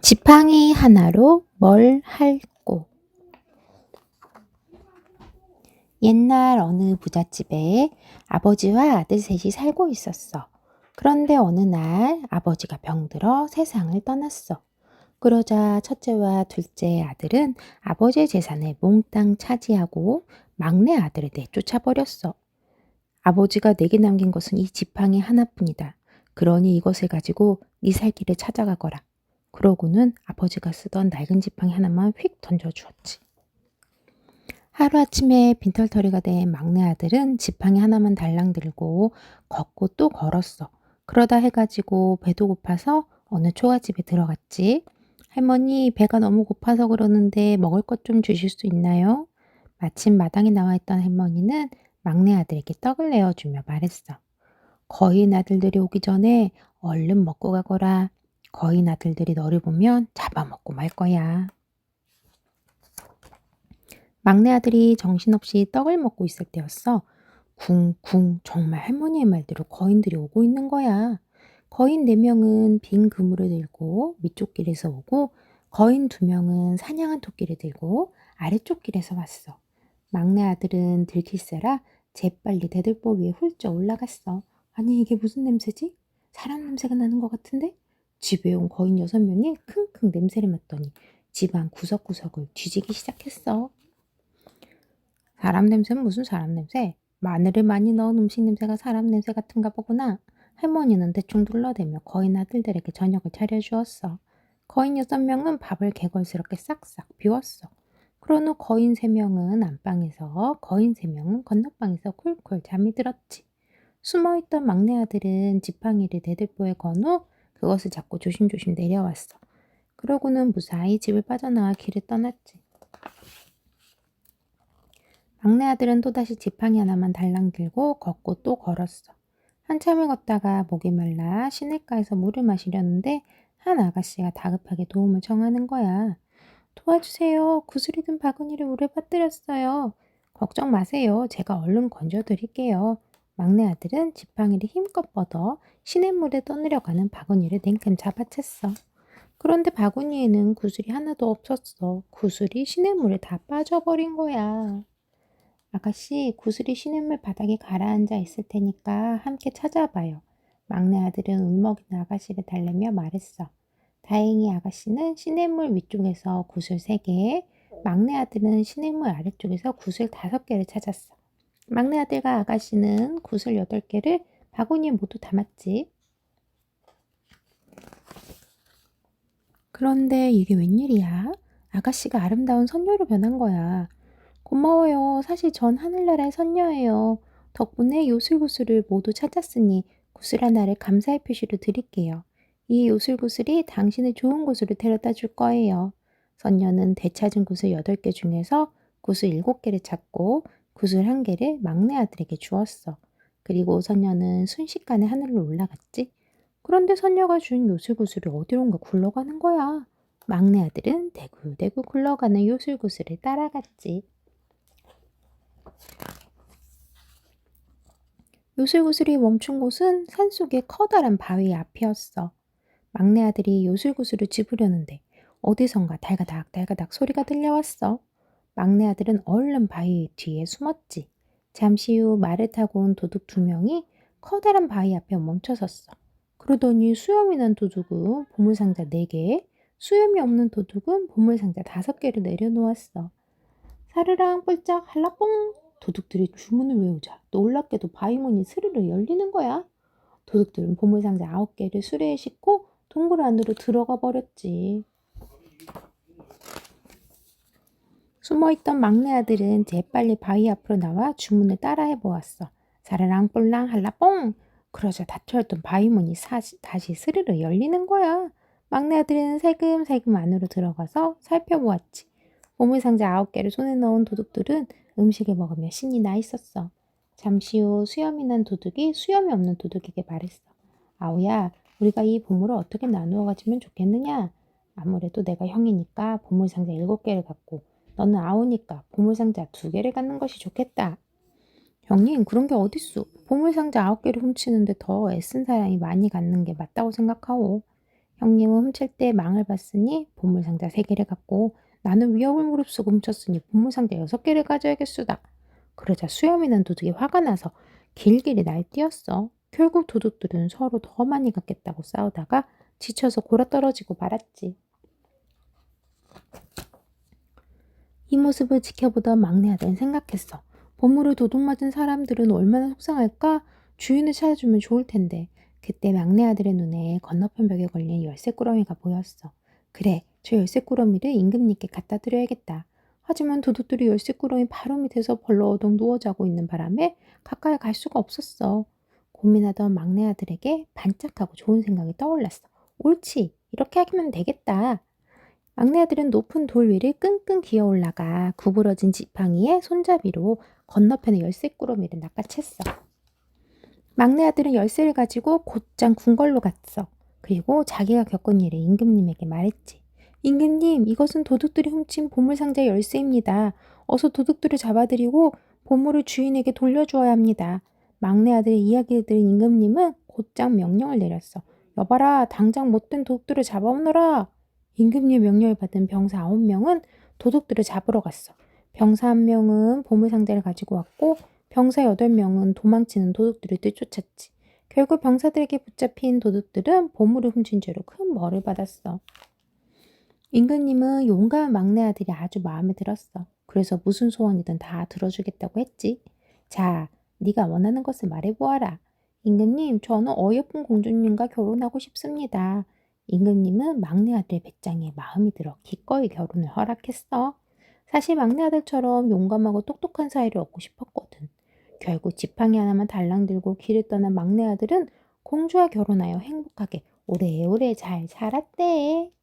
지팡이 하나로 뭘 할꼬. 옛날 어느 부잣집에 아버지와 아들 셋이 살고 있었어. 그런데 어느 날 아버지가 병들어 세상을 떠났어. 그러자 첫째와 둘째 아들은 아버지의 재산을 몽땅 차지하고 막내 아들을 내쫓아버렸어. 아버지가 내게 남긴 것은 이 지팡이 하나뿐이다. 그러니 이것을 가지고 네 살 길을 찾아가거라. 그러고는 아버지가 쓰던 낡은 지팡이 하나만 휙 던져주었지. 하루아침에 빈털터리가 된 막내 아들은 지팡이 하나만 달랑 들고 걷고 또 걸었어. 그러다 해가지고 배도 고파서 어느 초가집에 들어갔지. 할머니, 배가 너무 고파서 그러는데 먹을 것 좀 주실 수 있나요? 마침 마당에 나와 있던 할머니는 막내 아들에게 떡을 내어주며 말했어. 거인 아들들이 오기 전에 얼른 먹고 가거라. 거인 아들들이 너를 보면 잡아먹고 말 거야. 막내 아들이 정신없이 떡을 먹고 있을 때였어. 쿵쿵 정말 할머니의 말대로 거인들이 오고 있는 거야. 거인 4명은 빈 그물을 들고 위쪽 길에서 오고 거인 2명은 사냥한 토끼를 들고 아래쪽 길에서 왔어. 막내 아들은 들킬세라 재빨리 대들보 위에 훌쩍 올라갔어. 아니 이게 무슨 냄새지? 사람 냄새가 나는 것 같은데? 집에 온 거인 6명이 킁킁 냄새를 맡더니 집안 구석구석을 뒤지기 시작했어. 사람 냄새는 무슨 사람 냄새? 마늘을 많이 넣은 음식 냄새가 사람 냄새 같은가 보구나. 할머니는 대충 둘러대며 거인 아들들에게 저녁을 차려주었어. 거인 6명은 밥을 개걸스럽게 싹싹 비웠어. 그런 후 거인 3명은 안방에서 거인 3명은 건너방에서 콜콜 잠이 들었지. 숨어있던 막내 아들은 지팡이를 대들보에 건 후 그것을 잡고 조심조심 내려왔어. 그러고는 무사히 집을 빠져나와 길을 떠났지. 막내 아들은 또다시 지팡이 하나만 달랑 들고 걷고 또 걸었어. 한참을 걷다가 목이 말라 시냇가에서 물을 마시려는데 한 아가씨가 다급하게 도움을 청하는 거야. 도와주세요. 구슬이 든 바구니를 물에 빠뜨렸어요. 걱정 마세요. 제가 얼른 건져드릴게요. 막내 아들은 지팡이를 힘껏 뻗어 시냇물에 떠내려가는 바구니를 냉큼 잡아챘어. 그런데 바구니에는 구슬이 하나도 없었어. 구슬이 시냇물에 다 빠져버린 거야. 아가씨, 구슬이 시냇물 바닥에 가라앉아 있을 테니까 함께 찾아봐요. 막내 아들은 울먹이는 아가씨를 달래며 말했어. 다행히 아가씨는 시냇물 위쪽에서 구슬 3개, 막내 아들은 시냇물 아래쪽에서 구슬 5개를 찾았어. 막내 아들과 아가씨는 구슬 8개를 바구니에 모두 담았지. 그런데 이게 웬일이야? 아가씨가 아름다운 선녀로 변한 거야. 고마워요. 사실 전 하늘나라의 선녀예요. 덕분에 요술구슬을 모두 찾았으니 구슬 하나를 감사의 표시로 드릴게요. 이 요술구슬이 당신을 좋은 곳으로 데려다 줄 거예요. 선녀는 되찾은 구슬 8개 중에서 구슬 7개를 찾고 구슬 1개를 막내 아들에게 주었어. 그리고 선녀는 순식간에 하늘로 올라갔지. 그런데 선녀가 준 요술구슬이 어디론가 굴러가는 거야. 막내 아들은 대굴대굴 굴러가는 요술구슬을 따라갔지. 요술구슬이 멈춘 곳은 산속의 커다란 바위 앞이었어. 막내 아들이 요술구슬을 집으려는데 어디선가 달가닥 달가닥 소리가 들려왔어. 막내 아들은 얼른 바위 뒤에 숨었지. 잠시 후 말을 타고 온 도둑 2명이 커다란 바위 앞에 멈춰섰어. 그러더니 수염이 난 도둑은 보물상자 4개, 수염이 없는 도둑은 보물상자 5개를 내려놓았어. 사르랑 뿔짝 한라뽕 도둑들이 주문을 외우자 놀랍게도 바위문이 스르르 열리는 거야. 도둑들은 보물상자 9개를 수레에 싣고 동굴 안으로 들어가 버렸지. 숨어있던 막내 아들은 재빨리 바위 앞으로 나와 주문을 따라해 보았어. 사르랑 뿔랑 한라뽕. 그러자 닫혀있던 바위문이 다시 스르르 열리는 거야. 막내 아들은 살금살금 안으로 들어가서 살펴보았지. 보물상자 9개를 손에 넣은 도둑들은 음식을 먹으며 신이 나 있었어. 잠시 후 수염이 난 도둑이 수염이 없는 도둑에게 말했어. 아우야, 우리가 이 보물을 어떻게 나누어 가지면 좋겠느냐? 아무래도 내가 형이니까 보물상자 7개를 갖고 너는 아우니까 보물상자 2개를 갖는 것이 좋겠다. 형님, 그런 게 어딨소? 보물상자 9개를 훔치는데 더 애쓴 사람이 많이 갖는 게 맞다고 생각하오. 형님은 훔칠 때 망을 봤으니 보물상자 3개를 갖고 나는 위협을 무릅쓰고 훔쳤으니 보물상자 6개를 가져야겠수다. 그러자 수염이 난 도둑이 화가 나서 길길이 날뛰었어. 결국 도둑들은 서로 더 많이 갖겠다고 싸우다가 지쳐서 골아떨어지고 말았지. 이 모습을 지켜보던 막내 아들은 생각했어. 보물을 도둑맞은 사람들은 얼마나 속상할까? 주인을 찾아주면 좋을 텐데. 그때 막내 아들의 눈에 건너편 벽에 걸린 열쇠꾸러미가 보였어. 그래, 저 열쇠꾸러미를 임금님께 갖다 드려야겠다. 하지만 도둑들이 열쇠꾸러미 바로 밑에서 벌러덩 누워 자고 있는 바람에 가까이 갈 수가 없었어. 고민하던 막내 아들에게 반짝하고 좋은 생각이 떠올랐어. 옳지, 이렇게 하면 되겠다. 막내 아들은 높은 돌 위를 끙끙 기어 올라가 구부러진 지팡이에 손잡이로 건너편의 열쇠꾸러미를 낚아챘어. 막내 아들은 열쇠를 가지고 곧장 궁궐로 갔어. 그리고 자기가 겪은 일을 임금님에게 말했지. 임금님, 이것은 도둑들이 훔친 보물상자 열쇠입니다. 어서 도둑들을 잡아들이고 보물을 주인에게 돌려주어야 합니다. 막내 아들의 이야기를 들은 임금님은 곧장 명령을 내렸어. 여봐라, 당장 못된 도둑들을 잡아오너라. 임금님의 명령을 받은 병사 9명은 도둑들을 잡으러 갔어. 병사 1명은 보물상자를 가지고 왔고 병사 8명은 도망치는 도둑들을 쫓았지. 결국 병사들에게 붙잡힌 도둑들은 보물을 훔친 죄로 큰 벌을 받았어. 임금님은 용감한 막내 아들이 아주 마음에 들었어. 그래서 무슨 소원이든 다 들어주겠다고 했지. 자, 네가 원하는 것을 말해보아라. 임금님, 저는 어여쁜 공주님과 결혼하고 싶습니다. 임금님은 막내 아들의 배짱에 마음이 들어 기꺼이 결혼을 허락했어. 사실 막내 아들처럼 용감하고 똑똑한 사이를 얻고 싶었거든. 결국 지팡이 하나만 달랑 들고 길을 떠난 막내 아들은 공주와 결혼하여 행복하게 오래오래 잘 살았대.